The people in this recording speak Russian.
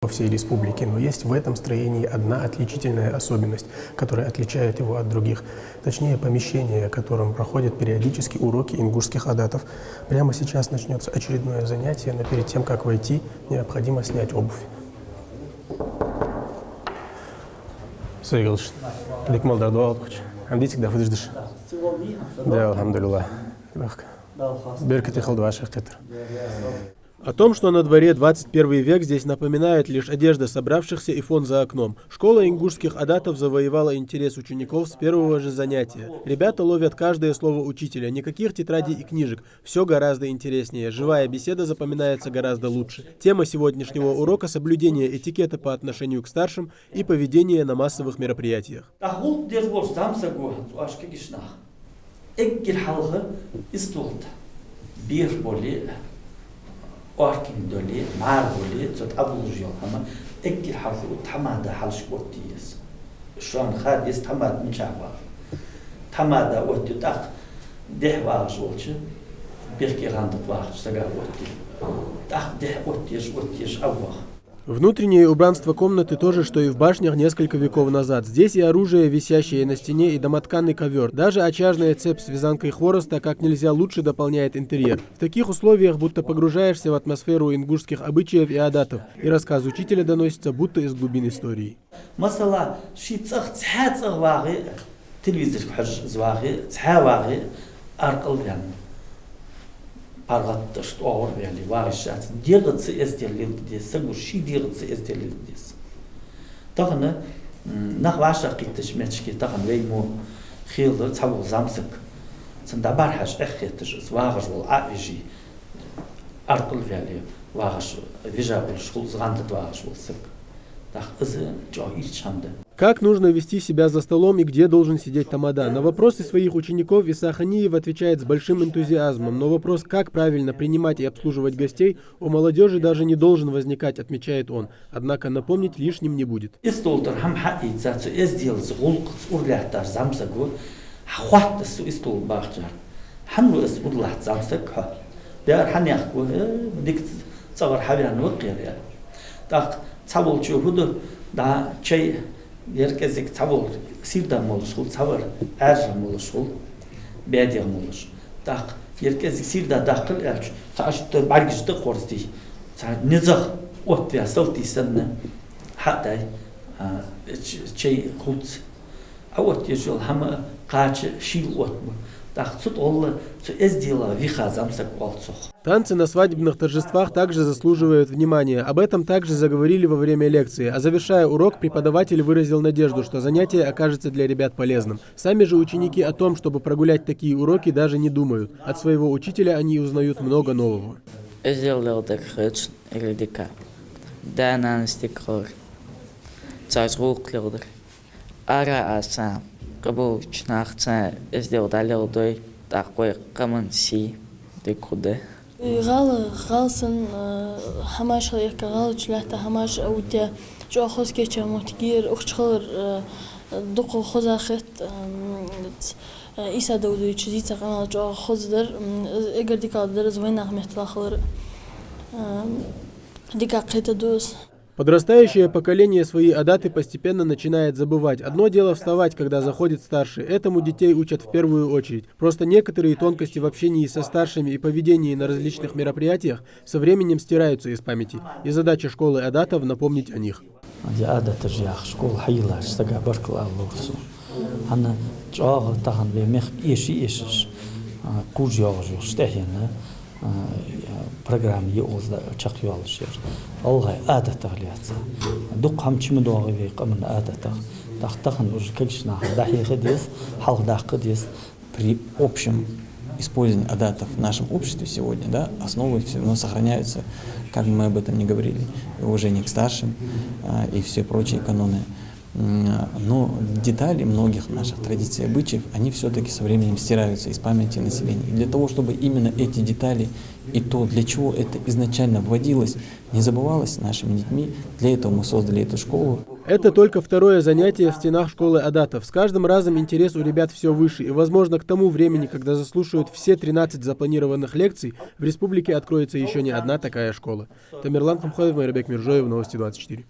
во всей республике, но есть в этом строении одна отличительная особенность, которая отличает его от других. Точнее, помещение, в котором проходят периодически уроки ингушских адатов. Прямо сейчас начнется очередное занятие, но перед тем, как войти, необходимо снять обувь. Сойгылыш, ликмалдар дуа алкыч. Амдитик да выдыждыш. Да, алхамдулилlah. Беркати халдваши хитр. О том, что на дворе 21 век, здесь напоминает лишь одежда собравшихся и фон за окном. Школа ингушских адатов завоевала интерес учеников с первого же занятия. Ребята ловят каждое слово учителя, никаких тетрадей и книжек. Все гораздо интереснее, живая беседа запоминается гораздо лучше. Тема сегодняшнего урока – соблюдение этикета по отношению к старшим и поведение на массовых мероприятиях. Orkin döli, mar döli, zot abuluj yol ama ekkil harfi tamada halş otdiyes. Şu an hadis tamad mıçava. Tamada otdi tak deh varış olçu. Bir ki randık varış saga otdi. Так дeh otdiyes avvah. Внутреннее убранство комнаты то же, что и в башнях несколько веков назад. Здесь и оружие, висящее на стене, и домотканный ковер. Даже очажная цепь с вязанкой хвороста как нельзя лучше дополняет интерьер. В таких условиях будто погружаешься в атмосферу ингушских обычаев и адатов, и рассказ учителя доносится будто из глубин истории. Pargattış ağır verli varışat diğerisi ezdelildi sagurşi diğerisi ezdelildi. Tağını nach vaşa qittiş meçki tağın veymo xildi çabul zamsık. Sında barhaş ekhetiş varış ol aviji arqıl verli varış vijabul şul zgandı varış olsak. Tağ izı çok ilçamdı. Как нужно вести себя за столом и где должен сидеть тамада? На вопросы своих учеников Иса Ханиев отвечает с большим энтузиазмом, но вопрос, как правильно принимать и обслуживать гостей, у молодежи даже не должен возникать, отмечает он. Однако напомнить лишним не будет. Herkezik çabuk sirdam oluşul, çabuk erjam oluşul, bediyam oluş. Tak herkezik sirda dakıl erç, çaştı bargıçtı korsti. Nizah ot ve saltıysan hatta şey kut. Avot yejul hama kaç şil ot. Танцы на свадебных торжествах также заслуживают внимания. Об этом также заговорили во время лекции. А завершая урок, преподаватель выразил надежду, что занятие окажется для ребят полезным. Сами же ученики о том, чтобы прогулять такие уроки, даже не думают. От своего учителя они узнают много нового. Кабу чнахца сделал далеодой такой каманси декуде. غالسن هماش هيك غالج لحتى هماش أو تا جو أخذ كيتش متكير أخشخر دق خزاخت إيسا دودي تشزي تقنا جو أخذ در إجر ديكا در زوين أحمد تلاخر ديكا قيت دوس. Подрастающее поколение свои адаты постепенно начинает забывать. Одно дело вставать, когда заходит старший. Этому детей учат в первую очередь. Просто некоторые тонкости в общении со старшими и поведении на различных мероприятиях со временем стираются из памяти. И задача школы адатов напомнить о них. Program yolda çakıyor alışıyor. Olay adet ağlıyatsa. Duk hamçımı doğru ve kamın adeta. Dağıtağın ужкачна дахиха дес, халдахка дес. При общем использовании адатов в нашем обществе сегодня, да, основы все равно сохраняются, как бы мы об этом ни говорили, уважение к старшим и все прочие каноны. Но детали многих наших традиций и обычаев, они все-таки со временем стираются из памяти населения. И для того, чтобы именно эти детали и то, для чего это изначально вводилось, не забывалось нашими детьми, для этого мы создали эту школу. Это только второе занятие в стенах школы адатов. С каждым разом интерес у ребят все выше, и, возможно, к тому времени, когда заслушают все 13 запланированных лекций, в республике откроется еще не одна такая школа. Тамерлан Хамходов, Майрабек Миржоев, Новости 24.